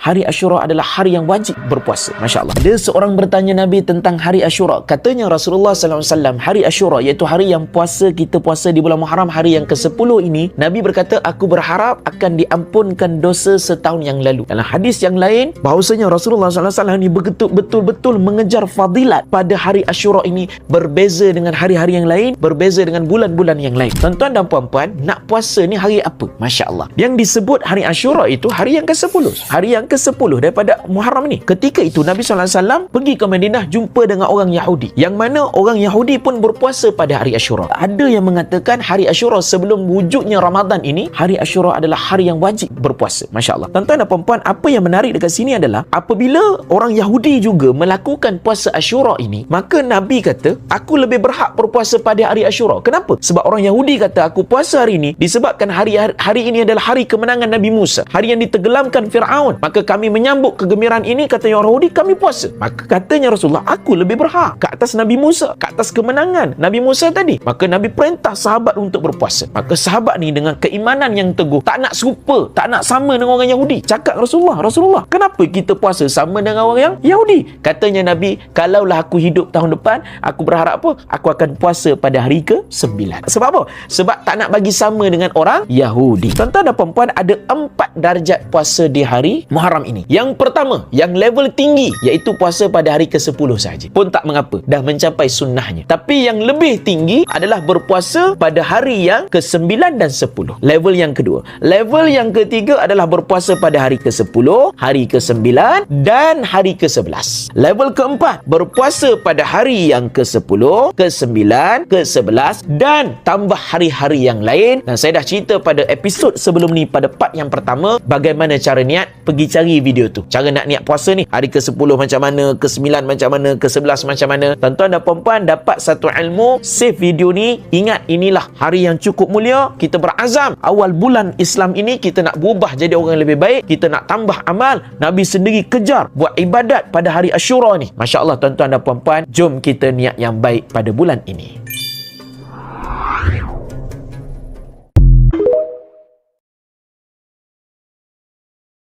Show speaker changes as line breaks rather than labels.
hari Ashura adalah hari yang wajib berpuasa. Masya Allah. Ada seorang bertanya Nabi tentang hari Ashura. Katanya Rasulullah SAW, hari Ashura iaitu hari yang kita puasa di bulan Muharram, hari yang ke-10 ini, Nabi berkata, aku berharap akan diampunkan dosa setahun yang lalu. Dalam hadis yang lain, bahawasanya Rasulullah SAW ini betul-betul mengejar fadilat pada hari Ashura ini, berbeza dengan hari-hari yang lain, berbeza dengan bulan-bulan yang lain. Tuan-tuan dan puan-puan, nak puasa ni hari apa? Masya Allah. Yang disebut hari Ashura itu hari yang ke-10. Hari yang ke-10 daripada Muharram ni. Ketika itu Nabi SAW pergi ke Madinah, jumpa dengan orang Yahudi, yang mana orang Yahudi pun berpuasa pada hari Ashura. Ada yang mengatakan hari Ashura sebelum wujudnya Ramadan ini, hari Ashura adalah hari yang wajib berpuasa. Masya Allah. Tuan-tuan dan puan-puan, apa yang menarik dekat sini adalah apabila orang Yahudi juga melakukan puasa Ashura ini, maka Nabi kata, aku lebih berhak berpuasa pada hari Ashura. Kenapa? Sebab orang Yahudi kata, aku puasa hari ini disebabkan hari ini adalah hari kemenangan Nabi Musa, hari yang ditenggelamkan Fir'aun. Maka kami menyambut kegembiraan ini, kata orang Yahudi, kami puasa. Maka katanya Rasulullah, aku lebih berhak ke atas Nabi Musa, ke atas kemenangan Nabi Musa tadi. Maka Nabi perintah sahabat untuk berpuasa. Maka sahabat ni dengan keimanan yang teguh, tak nak serupa, tak nak sama dengan orang Yahudi. Cakap Rasulullah, kenapa kita puasa sama dengan orang yang Yahudi? Katanya Nabi, kalaulah aku hidup tahun depan, aku berharap apa? Aku akan puasa pada hari ke-9. Sebab apa? Sebab tak nak bagi sama dengan orang Yahudi. Tuan-tuan dan puan-puan, ada 4 darjat puasa di hari Muharram ini. Yang pertama, yang level tinggi, iaitu puasa pada hari ke-10 sahaja. Pun tak mengapa, dah mencapai sunnahnya. Tapi yang lebih tinggi adalah berpuasa pada hari yang ke-9 dan 10. Level yang kedua. Level yang ketiga adalah berpuasa pada hari ke-10, hari ke-9 dan hari ke-11. Level keempat, berpuasa pada hari yang ke-10, ke-9, ke-11 dan tambah hari-hari yang lain. Dan saya dah cerita pada episod sebelum ni, pada part yang pertama, bagaimana cara niat. Pergi cari video tu, cara nak niat puasa ni, hari ke-10 macam mana, ke-9 macam mana, ke-11 macam mana. Tuan-tuan dan puan-puan, dapat satu ilmu, save video ni. Ingat, inilah hari yang cukup mulia. Kita berazam awal bulan Islam ini, kita nak berubah jadi orang yang lebih baik, kita nak tambah amal. Nabi sendiri kejar buat ibadat pada hari Ashura ni. Masya Allah tuan-tuan dan puan-puan, jom kita niat yang baik pada bulan ini.